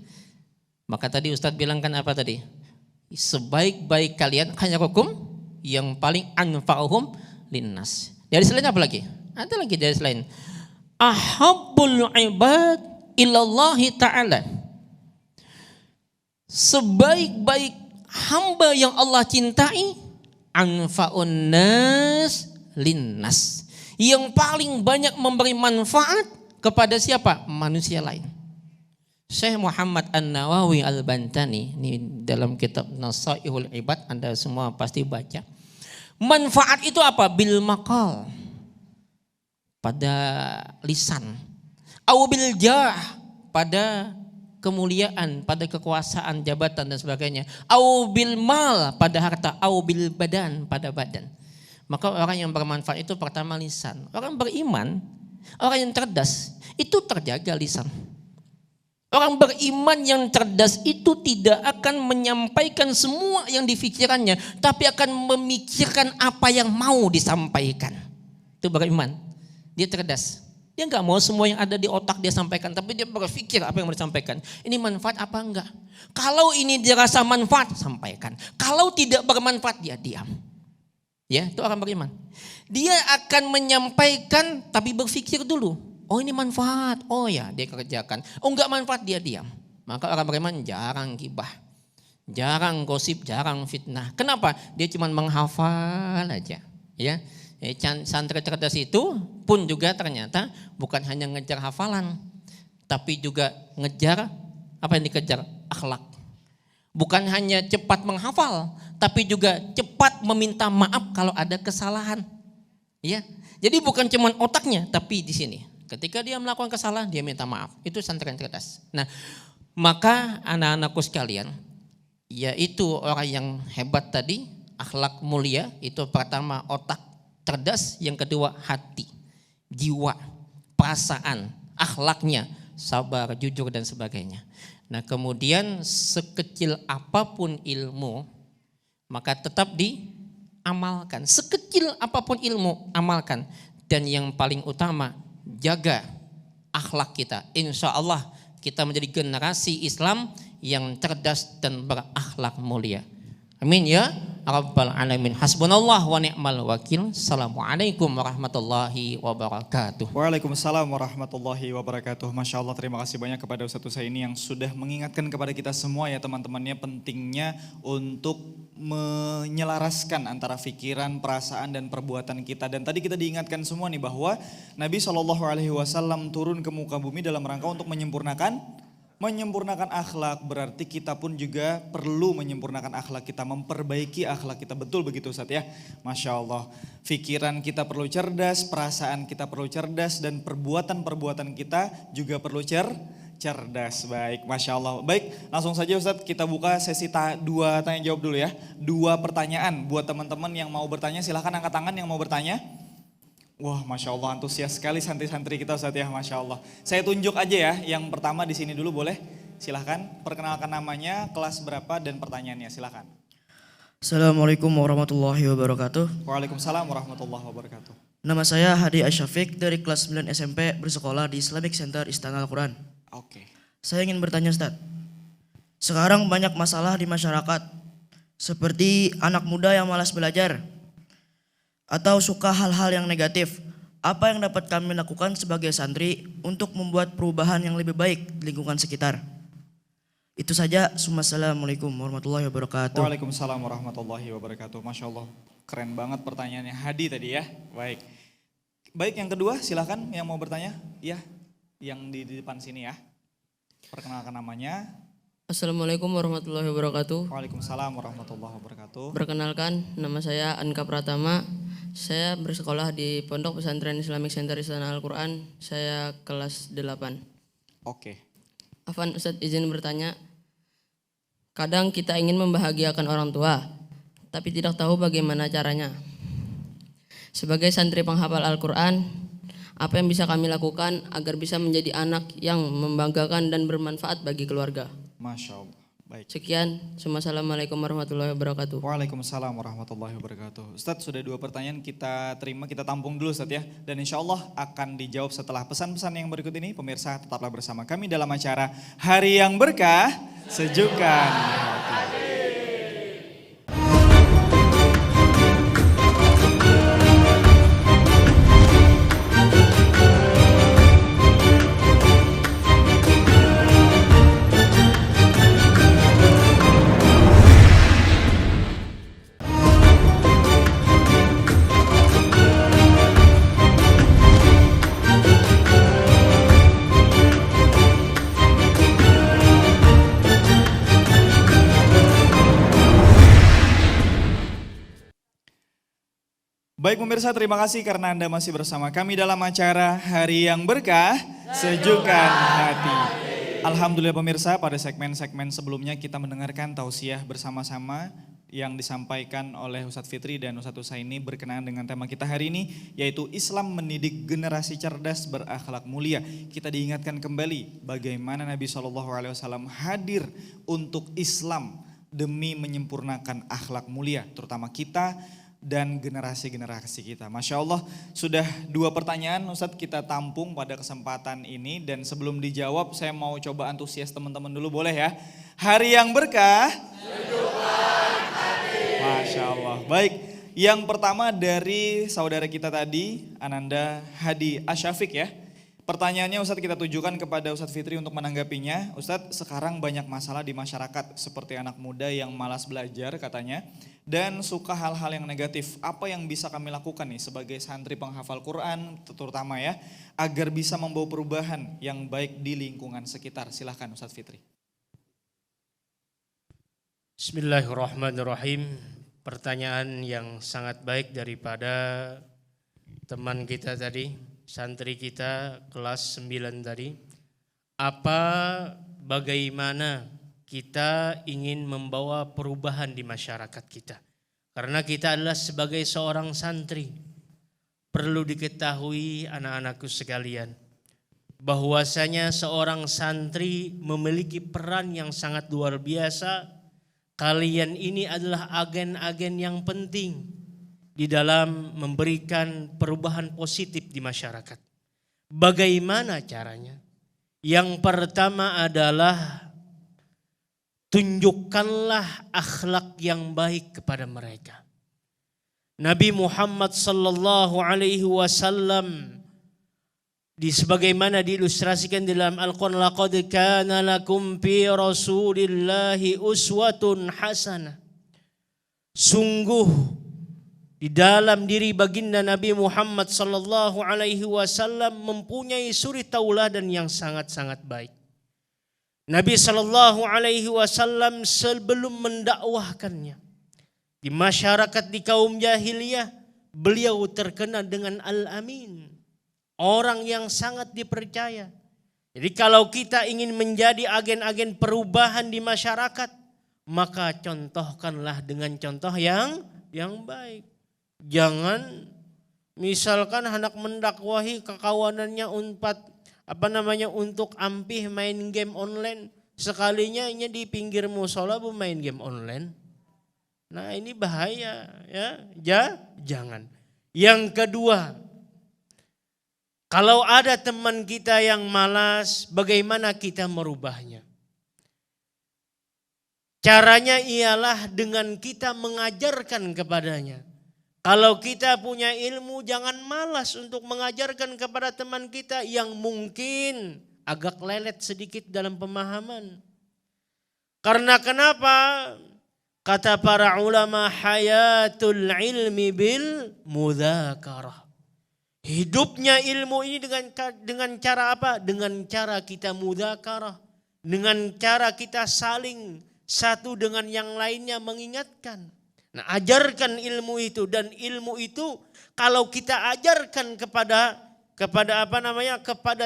Maka tadi Ustadz bilang kan apa tadi? Sebaik-baik kalian khairukum yang paling anfa'uhum linnas. Dari selain apa lagi? Ada lagi dari selain. Ahabbul ibad ilallahi ta'ala. sebaik-baik hamba yang Allah cintai, anfa'un nas linnas, yang paling banyak memberi manfaat kepada siapa? Manusia lain. Syekh Muhammad An-Nawawi Al-Bantani ini dalam kitab Nasaihul Ibad, Anda semua pasti baca. Manfaat itu apa? Bil maqal, pada lisan, au bil jah, pada kemuliaan, pada kekuasaan, jabatan dan sebagainya, au bil mal, pada harta, au bil badan, pada badan. Maka orang yang bermanfaat itu pertama lisan. Orang beriman, orang yang cerdas itu terjaga lisan. Orang beriman yang cerdas itu tidak akan menyampaikan semua yang difikirannya, tapi akan memikirkan apa yang mau disampaikan. Itu beriman. Dia cerdas. Dia nggak mau semua yang ada di otak dia sampaikan, tapi dia berpikir apa yang mau disampaikan. Ini manfaat apa enggak? Kalau ini dirasa manfaat, sampaikan. Kalau tidak bermanfaat, dia diam. Ya, itu orang beriman. Dia akan menyampaikan, tapi berpikir dulu. Oh ini manfaat, oh ya dia kerjakan. Oh enggak manfaat, dia diam. Maka orang beriman jarang gibah, jarang gosip, jarang fitnah. Kenapa? Dia cuma menghafal aja. Ya, santri cerdas itu pun juga ternyata bukan hanya ngejar hafalan, tapi juga ngejar apa yang dikejar? Akhlak. Bukan hanya cepat menghafal, tapi juga cepat meminta maaf kalau ada kesalahan. Ya, jadi bukan cuma otaknya, tapi di sini. Ketika dia melakukan kesalahan, dia minta maaf. Itu santri yang cerdas. Nah, maka anak-anakku sekalian, yaitu orang yang hebat tadi, akhlak mulia, itu pertama otak cerdas, yang kedua hati, jiwa, perasaan, akhlaknya, sabar, jujur dan sebagainya. Nah, kemudian sekecil apapun ilmu, maka tetap diamalkan. Sekecil apapun ilmu, amalkan. Dan yang paling utama, jaga akhlak kita. Insya Allah kita menjadi generasi Islam yang cerdas dan berakhlak mulia. Amin ya Rabbal Alamin. Hasbunallah wa ni'mal wakil. Assalamualaikum warahmatullahi wabarakatuh. Waalaikumsalam warahmatullahi wabarakatuh. Masya Allah, terima kasih banyak kepada Ustadz Husaini yang sudah mengingatkan kepada kita semua ya teman-temannya, pentingnya untuk menyelaraskan antara pikiran, perasaan dan perbuatan kita. Dan tadi kita diingatkan semua nih bahwa Nabi SAW turun ke muka bumi dalam rangka untuk menyempurnakan akhlak. Berarti kita pun juga perlu menyempurnakan akhlak kita, memperbaiki akhlak kita. Betul begitu Ustadz ya? Masya Allah. Pikiran kita perlu cerdas, perasaan kita perlu cerdas, dan perbuatan-perbuatan kita juga perlu cerdas. Baik, Masya Allah. Baik, langsung saja Ustadz kita buka sesi dua tanya jawab dulu ya. 2 pertanyaan buat teman-teman yang mau bertanya, silahkan angkat tangan yang mau bertanya. Wah, Masya Allah, antusias sekali santri-santri kita Ustadz ya, Masya Allah. Saya tunjuk aja ya, yang pertama di sini dulu boleh? Silahkan, perkenalkan namanya, kelas berapa dan pertanyaannya, silahkan. Assalamualaikum warahmatullahi wabarakatuh. Waalaikumsalam warahmatullahi wabarakatuh. Nama saya Hadi Asyafiq dari kelas 9 SMP, bersekolah di Islamic Center Istana Al-Quran. Oke. Saya ingin bertanya Ustadz, sekarang banyak masalah di masyarakat, seperti anak muda yang malas belajar, atau suka hal-hal yang negatif. Apa yang dapat kami lakukan sebagai santri untuk membuat perubahan yang lebih baik di lingkungan sekitar? Itu saja. Assalamualaikum warahmatullahi wabarakatuh. Waalaikumsalam warahmatullahi wabarakatuh. Masya Allah, keren banget pertanyaannya Hadi tadi ya. Baik, yang kedua silahkan yang mau bertanya. Ya, yang di depan sini ya. Perkenalkan namanya. Assalamualaikum warahmatullahi wabarakatuh. Waalaikumsalam warahmatullahi wabarakatuh. Perkenalkan, nama saya Anka Pratama. Saya bersekolah di Pondok Pesantren Islamic Center Istana Al-Quran. Saya kelas 8. Oke. Afan, Ustadz izin bertanya. Kadang kita ingin membahagiakan orang tua, tapi tidak tahu bagaimana caranya. Sebagai santri penghafal Al-Quran, apa yang bisa kami lakukan agar bisa menjadi anak yang membanggakan dan bermanfaat bagi keluarga? Masya Allah. Baik. Sekian. Assalamualaikum warahmatullahi wabarakatuh. Waalaikumsalam warahmatullahi wabarakatuh. Ustadz, sudah 2 pertanyaan kita terima, kita tampung dulu Ustadz ya. Dan insya Allah akan dijawab setelah pesan-pesan yang berikut ini. Pemirsa tetaplah bersama kami dalam acara Hari yang Berkah, Sejukkan Hati. Baik pemirsa, terima kasih karena Anda masih bersama kami dalam acara Hari yang Berkah, Sejukkan Hati. Alhamdulillah pemirsa, pada segmen-segmen sebelumnya kita mendengarkan tausiah bersama-sama yang disampaikan oleh Ustadz Fitri dan Ustadz Husaini berkenaan dengan tema kita hari ini, yaitu Islam mendidik generasi cerdas berakhlak mulia. Kita diingatkan kembali bagaimana Nabi SAW hadir untuk Islam demi menyempurnakan akhlak mulia, terutama kita dan generasi-generasi kita. Masya Allah, sudah 2 pertanyaan Ustadz kita tampung pada kesempatan ini. Dan sebelum dijawab saya mau coba antusias teman-teman dulu, boleh ya? Hari yang berkah, Masya Allah. Baik, yang pertama dari saudara kita tadi, Ananda Hadi Asyafik ya. Pertanyaannya Ustadz kita tujukan kepada Ustadz Fitri untuk menanggapinya. Ustadz, sekarang banyak masalah di masyarakat seperti anak muda yang malas belajar katanya dan suka hal-hal yang negatif. Apa yang bisa kami lakukan nih sebagai santri penghafal Quran terutama ya, agar bisa membawa perubahan yang baik di lingkungan sekitar? Silahkan Ustadz Fitri. Bismillahirrahmanirrahim. Pertanyaan yang sangat baik daripada teman kita tadi, santri kita kelas 9 tadi. Bagaimana kita ingin membawa perubahan di masyarakat kita? Karena kita adalah sebagai seorang santri. Perlu diketahui anak-anakku sekalian, bahwasanya seorang santri memiliki peran yang sangat luar biasa. Kalian ini adalah agen-agen yang penting di dalam memberikan perubahan positif di masyarakat. Bagaimana caranya? Yang pertama adalah tunjukkanlah akhlak yang baik kepada mereka. Nabi Muhammad sallallahu alaihi wasallam sebagaimana diilustrasikan dalam Al-Quran, laqad kana lakum fi Rasulillahi uswatun hasanah. Sungguh di dalam diri baginda Nabi Muhammad sallallahu alaihi wasallam mempunyai suri tauladan yang sangat-sangat baik. Nabi sallallahu alaihi wasallam sebelum mendakwahkannya di masyarakat di kaum jahiliyah, beliau terkenal dengan Al-Amin. Orang yang sangat dipercaya. Jadi kalau kita ingin menjadi agen-agen perubahan di masyarakat, maka contohkanlah dengan contoh yang baik. Jangan misalkan hendak mendakwahi kekawanannya untuk ampih main game online, sekalinya di pinggir musola bermain game online. Nah, ini bahaya ya. Jangan. Yang kedua, kalau ada teman kita yang malas, bagaimana kita merubahnya? Caranya ialah dengan kita mengajarkan kepadanya. Kalau kita punya ilmu, jangan malas untuk mengajarkan kepada teman kita yang mungkin agak lelet sedikit dalam pemahaman. Karena kenapa? Kata para ulama, hayatul ilmi bil mudzakarah. Hidupnya ilmu ini dengan cara apa? Dengan cara kita mudzakarah, dengan cara kita saling satu dengan yang lainnya mengingatkan. Nah, ajarkan ilmu itu, dan ilmu itu kalau kita ajarkan kepada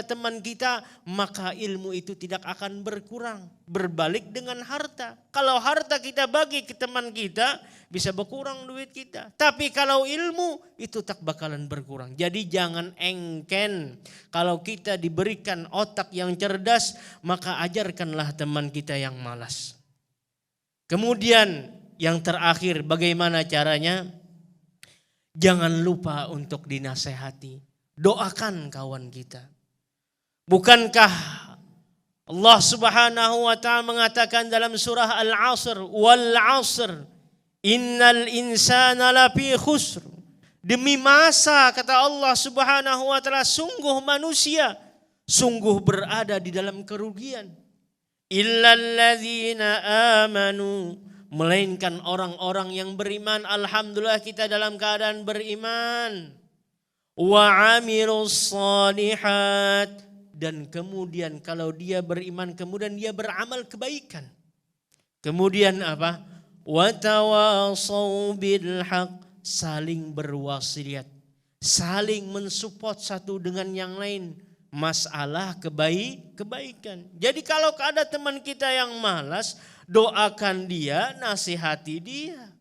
teman kita, maka ilmu itu tidak akan berkurang. Berbalik dengan harta. Kalau harta kita bagi ke teman kita, bisa berkurang duit kita. Tapi kalau ilmu itu tak bakalan berkurang. Jadi jangan engken. Kalau kita diberikan otak yang cerdas, maka ajarkanlah teman kita yang malas. Kemudian yang terakhir, bagaimana caranya? Jangan lupa untuk dinasehati. Doakan kawan kita. Bukankah Allah Subhanahu wa ta'ala mengatakan dalam surah Al-Asr, wal 'asr innal insana lafi khusr. Demi masa, kata Allah Subhanahu wa ta'ala, sungguh manusia sungguh berada di dalam kerugian. Illalladzina amanu, melainkan orang-orang yang beriman. Alhamdulillah kita dalam keadaan beriman. Wa amilus shalihat, dan kemudian kalau dia beriman kemudian dia beramal kebaikan. Kemudian apa? Wa tawassaw bil haq, saling berwasiat, saling mensupport satu dengan yang lain. Masalah kebaikan. Jadi kalau ada teman kita yang malas, doakan dia, nasihati dia.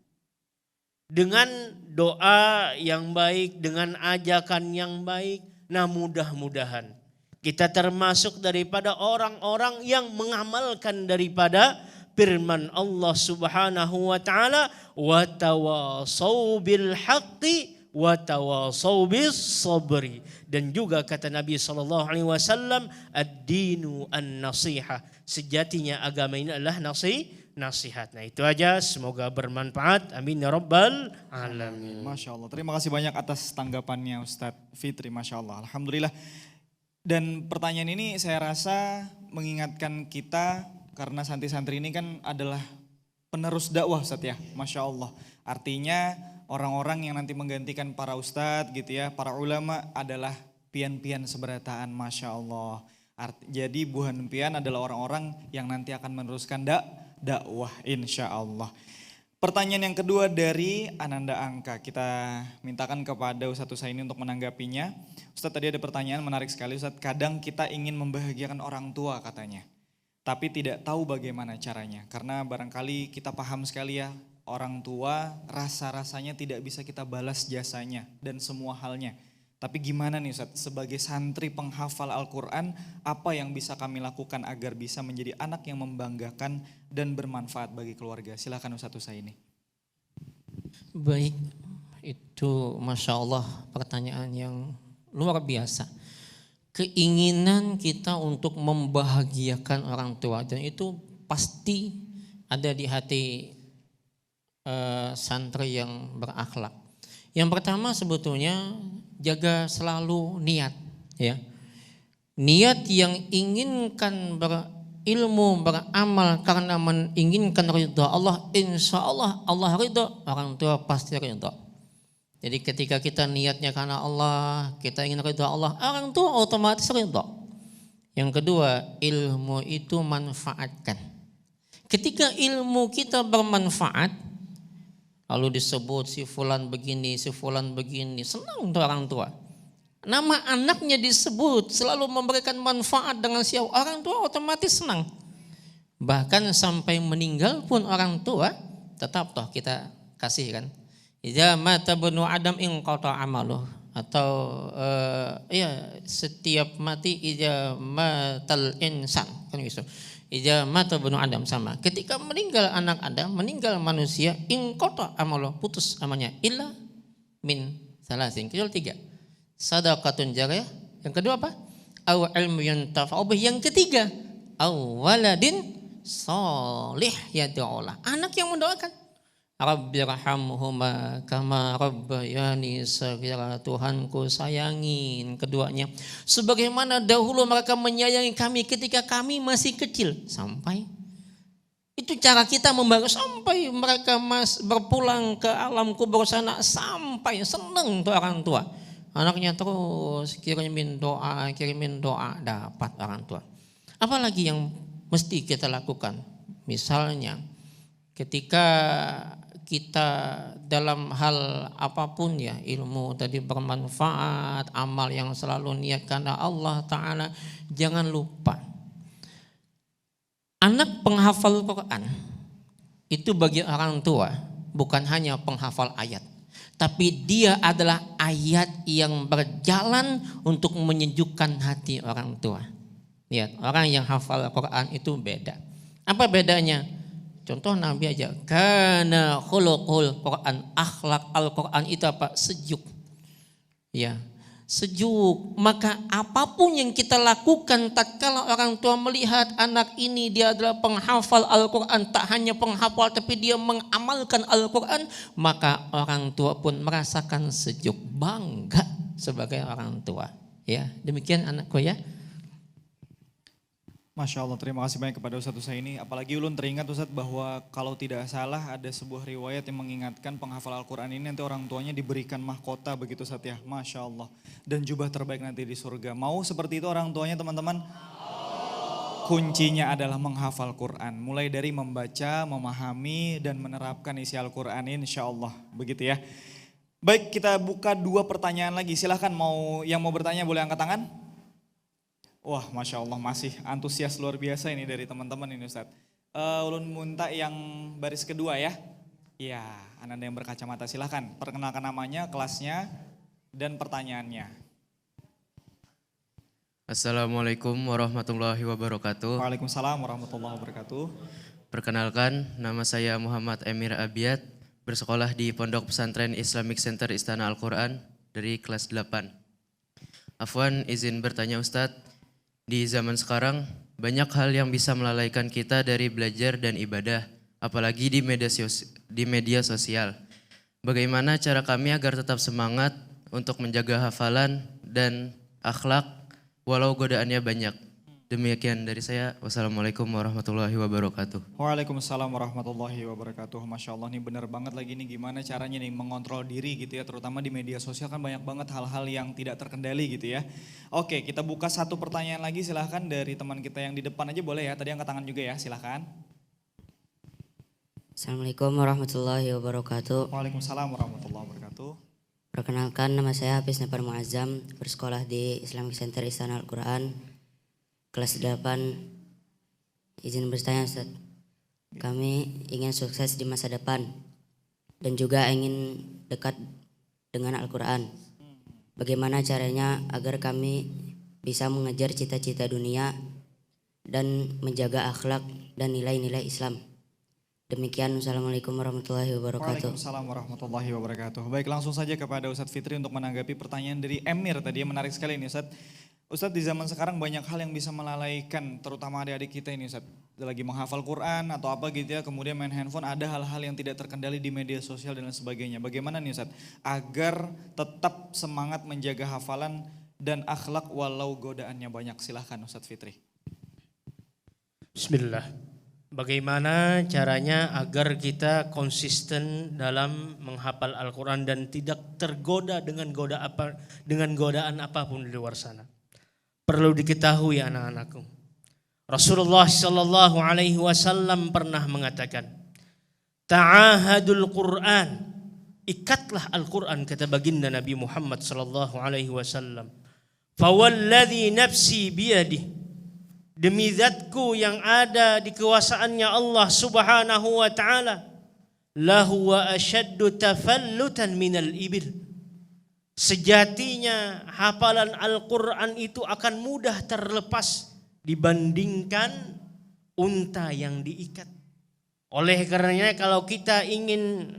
Dengan doa yang baik, dengan ajakan yang baik. Nah, mudah-mudahan kita termasuk daripada orang-orang yang mengamalkan daripada firman Allah Subhanahu wa taala, wa tawasau bil haqqi wa tawasau bis sabri. Dan juga kata Nabi sallallahu alaihi wasallam, ad-dinu an-nasiha. Sejatinya agama ini adalah nasihat. Nah, itu aja, semoga bermanfaat. Amin ya rabbal alamin. Masya Allah, terima kasih banyak atas tanggapannya Ustadz Fitri, Masya Allah, Alhamdulillah. Dan pertanyaan ini saya rasa mengingatkan kita, karena santri-santri ini kan adalah penerus dakwah Ustadz ya, Masya Allah. Artinya orang-orang yang nanti menggantikan para ustadz gitu ya, para ulama adalah pian-pian seberataan, Masya Allah. Jadi buhan pian adalah orang-orang yang nanti akan meneruskan dakwah insya Allah. Pertanyaan yang kedua dari Ananda Angka, kita mintakan kepada Ustadz Husaini untuk menanggapinya. Ustadz, tadi ada pertanyaan menarik sekali Ustadz, kadang kita ingin membahagiakan orang tua katanya, tapi tidak tahu bagaimana caranya. Karena barangkali kita paham sekali ya, orang tua rasa-rasanya tidak bisa kita balas jasanya dan semua halnya. Tapi gimana nih Ustadz, sebagai santri penghafal Al-Quran, apa yang bisa kami lakukan agar bisa menjadi anak yang membanggakan dan bermanfaat bagi keluarga? Silakan Ustadz Husaini. Baik, itu Masya Allah pertanyaan yang luar biasa. Keinginan kita untuk membahagiakan orang tua, dan itu pasti ada di hati santri yang berakhlak. Yang pertama sebetulnya jaga selalu niat ya. Niat yang inginkan berilmu, beramal karena menginginkan ridha Allah, insya Allah Allah ridha, orang tua pasti ridha. Jadi ketika kita niatnya karena Allah, kita ingin ridha Allah, orang tua otomatis ridha. Yang kedua, ilmu itu manfaatkan. Ketika ilmu kita bermanfaat, lalu disebut si fulan begini, senang tuh orang tua. Nama anaknya disebut, selalu memberikan manfaat dengan siapa, orang tua otomatis senang. Bahkan sampai meninggal pun orang tua tetap toh kita kasih kan. Idza mata ibnu Adam inqata amaluh, atau setiap mati idza matal insan kan gitu. Idza mata ibnu Adam, sama. Ketika meninggal anak Adam, meninggal manusia, inqata amaluh, putus amalnya, illa min salasin, kecuali 3. Sadaqatun jariyah, yang kedua apa? Aw ilmu yuntafa'u bih, yang ketiga aw waladin shalih yad'ulah, anak yang mendoakan. Rabbirhamhuma kama rabbayani shaghira, Tuhanku sayangin keduanya sebagaimana dahulu mereka menyayangi kami ketika kami masih kecil. Sampai itu cara kita membangun sampai mereka berpulang ke alam kubur sana, sampai seneng tuh orang tua. Anaknya terus kirimin doa, dapat orang tua. Apalagi yang mesti kita lakukan? Misalnya ketika kita dalam hal apapun ya, ilmu tadi bermanfaat, amal yang selalu niat karena Allah Ta'ala, jangan lupa anak penghafal Quran itu bagi orang tua bukan hanya penghafal ayat, tapi dia adalah ayat yang berjalan untuk menyejukkan hati orang tua. Lihat, orang yang hafal Quran itu beda. Apa bedanya? Contoh Nabi aja, kana khuluqul Quran, akhlak Al-Quran itu apa? Sejuk. Ya, sejuk. Maka apapun yang kita lakukan tatkala orang tua melihat anak ini dia adalah penghafal Al-Quran, tak hanya penghafal tapi dia mengamalkan Al-Quran, maka orang tua pun merasakan sejuk, bangga sebagai orang tua. Ya, demikian anakku ya. Masya Allah, terima kasih banyak kepada Ustadz Husaini. Apalagi ulun teringat Ustadz bahwa kalau tidak salah ada sebuah riwayat yang mengingatkan penghafal Al-Quran ini nanti orang tuanya diberikan mahkota begitu Ustadz ya. Masya Allah. Dan jubah terbaik nanti di surga. Mau seperti itu orang tuanya teman-teman? Kuncinya adalah menghafal Quran. Mulai dari membaca, memahami dan menerapkan isi Al-Quran insya Allah. Begitu ya. Baik, kita buka 2 pertanyaan lagi. Silahkan yang mau bertanya boleh angkat tangan. Wah, Masya Allah masih antusias luar biasa ini dari teman-teman ini Ustadz. Ulun minta yang baris kedua ya. Iya, Anda yang berkacamata silahkan. Perkenalkan namanya, kelasnya, dan pertanyaannya. Assalamualaikum warahmatullahi wabarakatuh. Waalaikumsalam warahmatullahi wabarakatuh. Perkenalkan, nama saya Muhammad Emir Abiyat, bersekolah di Pondok Pesantren Islamic Center Istana Al-Quran dari kelas 8. Afwan, izin bertanya Ustadz, di zaman sekarang banyak hal yang bisa melalaikan kita dari belajar dan ibadah, apalagi di media sosial. Bagaimana cara kami agar tetap semangat untuk menjaga hafalan dan akhlak walau godaannya banyak? Demikian dari saya. Wassalamualaikum warahmatullahi wabarakatuh. Waalaikumsalam warahmatullahi wabarakatuh. Masya Allah nih benar banget lagi nih gimana caranya nih mengontrol diri gitu ya. Terutama di media sosial kan banyak banget hal-hal yang tidak terkendali gitu ya. Oke, kita buka 1 pertanyaan lagi silahkan dari teman kita yang di depan aja boleh ya. Tadi angkat tangan juga ya, silahkan. Assalamualaikum warahmatullahi wabarakatuh. Waalaikumsalam warahmatullahi wabarakatuh. Perkenalkan, nama saya Hafiz Nafar Muazzam, bersekolah di Islamic Center Istana Al-Quran, kelas 8. Izin bertanya Ustaz, kami ingin sukses di masa depan dan juga ingin dekat dengan Al-Quran. Bagaimana caranya agar kami bisa mengejar cita-cita dunia dan menjaga akhlak dan nilai-nilai Islam? Demikian, Wassalamualaikum warahmatullahi wabarakatuh. Waalaikumsalam warahmatullahi wabarakatuh. Baik, langsung saja kepada Ustadz Fitri untuk menanggapi pertanyaan dari Emir tadi yang menarik sekali ini Ustadz. Ustadz, di zaman sekarang banyak hal yang bisa melalaikan terutama adik-adik kita ini Ustadz. Lagi menghafal Quran atau apa gitu ya, kemudian main handphone, ada hal-hal yang tidak terkendali di media sosial dan lain sebagainya. Bagaimana nih Ustadz agar tetap semangat menjaga hafalan dan akhlak walau godaannya banyak? Silahkan Ustadz Fitri. Bismillah. Bagaimana caranya agar kita konsisten dalam menghafal Al-Quran dan tidak tergoda dengan godaan apapun di luar sana? Perlu diketahui anak-anakku, Rasulullah Shallallahu Alaihi Wasallam pernah mengatakan, ta'ahadul Quran, ikatlah Al-Quran, kata baginda Nabi Muhammad Shallallahu Alaihi Wasallam. Fawalladhi nafsi biyadih, demi zatku yang ada di kekuasaannya Allah Subhanahu wa taala, lahu wa ashaddu tafallutan minal ibil. Sejatinya hafalan Al-Qur'an itu akan mudah terlepas dibandingkan unta yang diikat. Oleh karenanya kalau kita ingin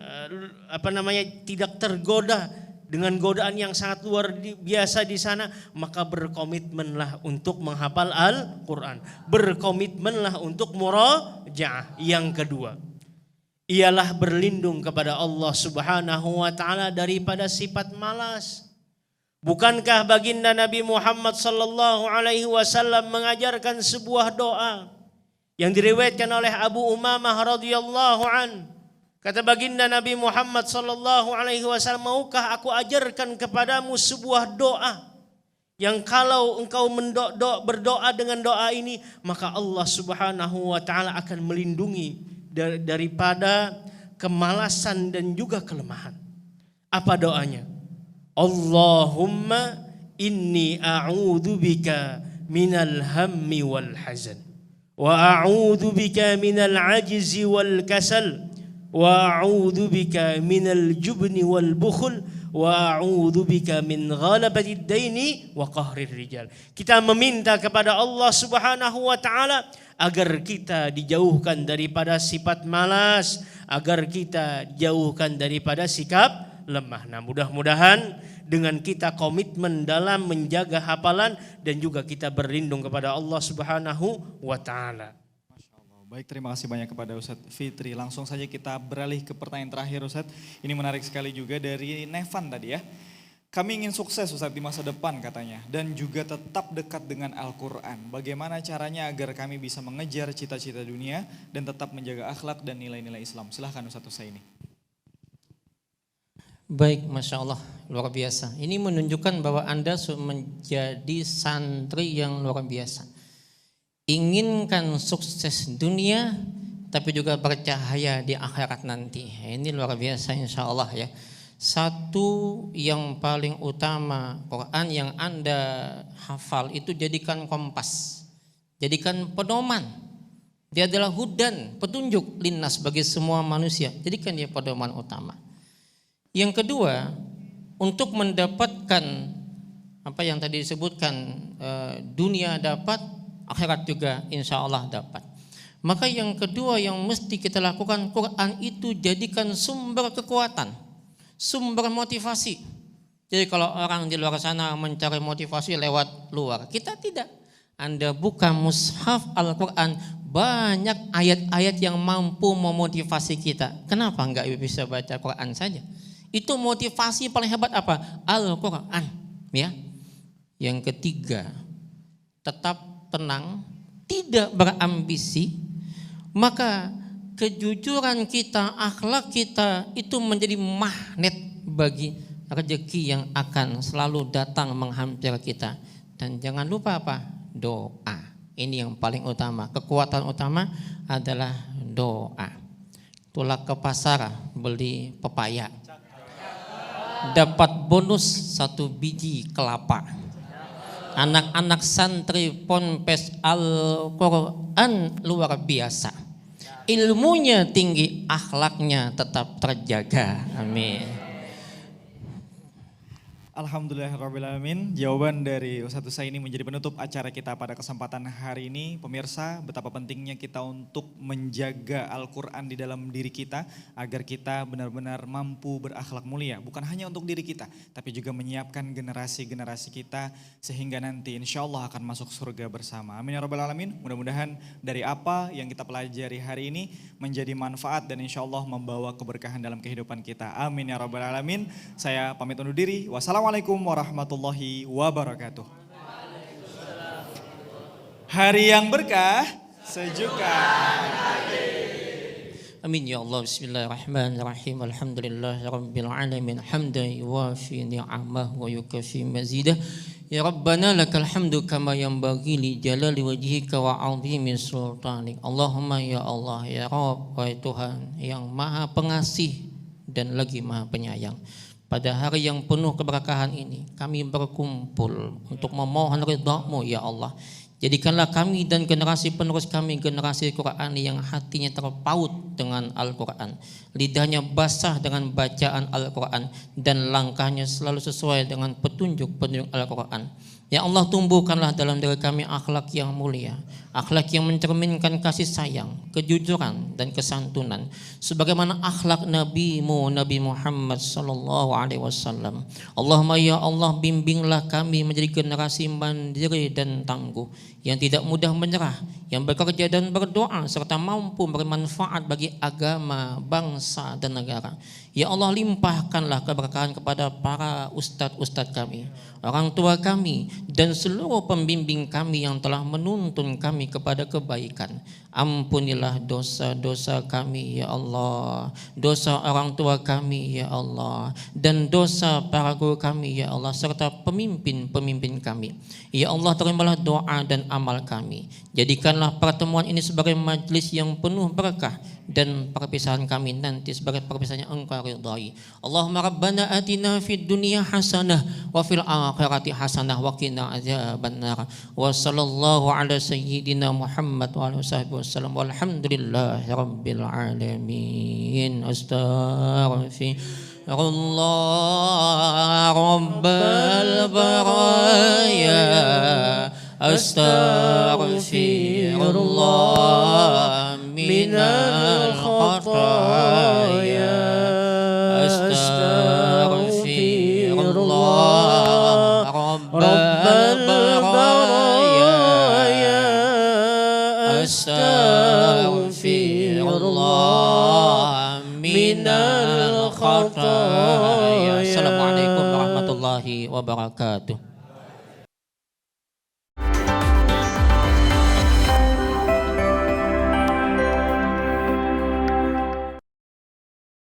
tidak tergoda dengan godaan yang sangat luar biasa di sana, maka berkomitmenlah untuk menghafal Al-Quran. Berkomitmenlah untuk murajaah. Yang kedua, ialah berlindung kepada Allah Subhanahu wa taala daripada sifat malas. Bukankah baginda Nabi Muhammad sallallahu alaihi wasallam mengajarkan sebuah doa yang diriwayatkan oleh Abu Umamah radhiyallahu an? Kata baginda Nabi Muhammad sallallahu alaihi wasallam, maukah aku ajarkan kepadamu sebuah doa yang kalau engkau berdoa dengan doa ini, maka Allah Subhanahu wa taala akan melindungi daripada kemalasan dan juga kelemahan. Apa doanya? Allahumma inni a'udzubika minal hammi wal hazan wa a'udzu bika minal ajzi wal kasal wa a'udzu bika minal jubni wal bukhl wa a'udzu bika min ghalabatid daini wa qahrir rijal. Kita meminta kepada Allah Subhanahu wa taala agar kita dijauhkan daripada sifat malas, agar kita dijauhkan daripada sikap lemah. Nah, mudah-mudahan dengan kita komitmen dalam menjaga hafalan dan juga kita berlindung kepada Allah Subhanahu wa taala. Baik, terima kasih banyak kepada Ustadz Fitri. Langsung saja kita beralih ke pertanyaan terakhir Ustadz. Ini menarik sekali juga dari Nevan tadi ya. Kami ingin sukses Ustadz di masa depan katanya. Dan juga tetap dekat dengan Al-Quran. Bagaimana caranya agar kami bisa mengejar cita-cita dunia dan tetap menjaga akhlak dan nilai-nilai Islam? Silahkan Ustadz Husaini. Baik, Masya Allah, luar biasa. Ini menunjukkan bahwa Anda menjadi santri yang luar biasa. Inginkan sukses dunia, tapi juga bercahaya di akhirat nanti. Ini luar biasa insya Allah ya. Satu yang paling utama, Quran yang Anda hafal itu jadikan kompas, jadikan pedoman. Dia adalah hudan, petunjuk linnas bagi semua manusia. Jadikan dia pedoman utama. Yang kedua, untuk mendapatkan apa yang tadi disebutkan, dunia dapat, akhirat juga insya Allah dapat. Maka yang kedua yang mesti kita lakukan, Quran itu jadikan sumber kekuatan, sumber motivasi. Jadi kalau orang di luar sana mencari motivasi lewat luar, kita tidak. Anda buka mushaf Al-Quran, banyak ayat-ayat yang mampu memotivasi kita. Kenapa enggak bisa baca Quran saja? Itu motivasi paling hebat apa? Al-Quran, ya. Yang ketiga, tetap tenang, tidak berambisi, maka kejujuran kita, akhlak kita itu menjadi magnet bagi rezeki yang akan selalu datang menghampiri kita. Dan jangan lupa apa? Doa. Ini yang paling utama. Kekuatan utama adalah doa. Itulah ke pasar beli pepaya, dapat bonus 1 biji kelapa. Anak-anak santri Ponpes Al-Quran luar biasa. Ilmunya tinggi, akhlaknya tetap terjaga. Amin. Alhamdulillahirrahmanirrahim. Jawaban dari Ustadz Husaini menjadi penutup acara kita pada kesempatan hari ini. Pemirsa, betapa pentingnya kita untuk menjaga Al-Quran di dalam diri kita agar kita benar-benar mampu berakhlak mulia. Bukan hanya untuk diri kita, tapi juga menyiapkan generasi-generasi kita sehingga nanti insya Allah akan masuk surga bersama. Amin ya rabbal alamin. Mudah-mudahan dari apa yang kita pelajari hari ini menjadi manfaat dan insya Allah membawa keberkahan dalam kehidupan kita. Amin ya rabbal alamin. Saya pamit undur diri. Wassalamualaikum warahmatullahi wabarakatuh. Hari yang berkah, sejukan hati. Amin ya Allah. Bismillahirrahmanirrahim. Alhamdulillah rabbil alamin. Hamdan yuwafi ni'amah wa yukafi mazidah. Ya Rabbana lakal hamdu kama yanbaghi li jalali wajhika wa 'azimi sultanik. Allahumma ya Allah, ya Rabb, wahai Tuhan yang Maha Pengasih dan lagi Maha Penyayang. Pada hari yang penuh keberkahan ini, kami berkumpul untuk memohon ridha-Mu ya Allah. Jadikanlah kami dan generasi penerus kami generasi Quran yang hatinya terpaut dengan Al-Quran, lidahnya basah dengan bacaan Al-Quran, dan langkahnya selalu sesuai dengan petunjuk-petunjuk Al-Quran. Ya Allah, tumbuhkanlah dalam diri kami akhlak yang mulia, akhlak yang mencerminkan kasih sayang, kejujuran dan kesantunan, sebagaimana akhlak Nabi-Mu Nabi Muhammad sallallahu alaihi wasallam. Allahumma ya Allah, bimbinglah kami menjadi generasi mandiri dan tangguh, yang tidak mudah menyerah, yang bekerja dan berdoa serta mampu bermanfaat bagi agama, bangsa dan negara. Ya Allah, limpahkanlah keberkahan kepada para ustadz-ustadz kami, orang tua kami, dan seluruh pembimbing kami yang telah menuntun kami kepada kebaikan. Ampunilah dosa-dosa kami ya Allah, dosa orang tua kami ya Allah, dan dosa para guru kami ya Allah, serta pemimpin-pemimpin kami. Ya Allah, terimalah doa dan amal kami. Jadikanlah pertemuan ini sebagai majlis yang penuh berkah, dan perpisahan kami nanti sebagai perpisahan yang Engkau ridhai. Allahumma rabbana atina fid dunya hasanah wa fil akhirati hasanah wa qina adzabannar. Wa sallallahu ala sayyidina Muhammad wa alihi wasallam. Walhamdulillahi rabbil alamin. Astaghfirullah rabbal baraya. Astaghfirullah minal khataya. Astaghfirullah rabbal baraya. Astaghfirullah minal khataya. Assalamualaikum warahmatullahi wabarakatuh.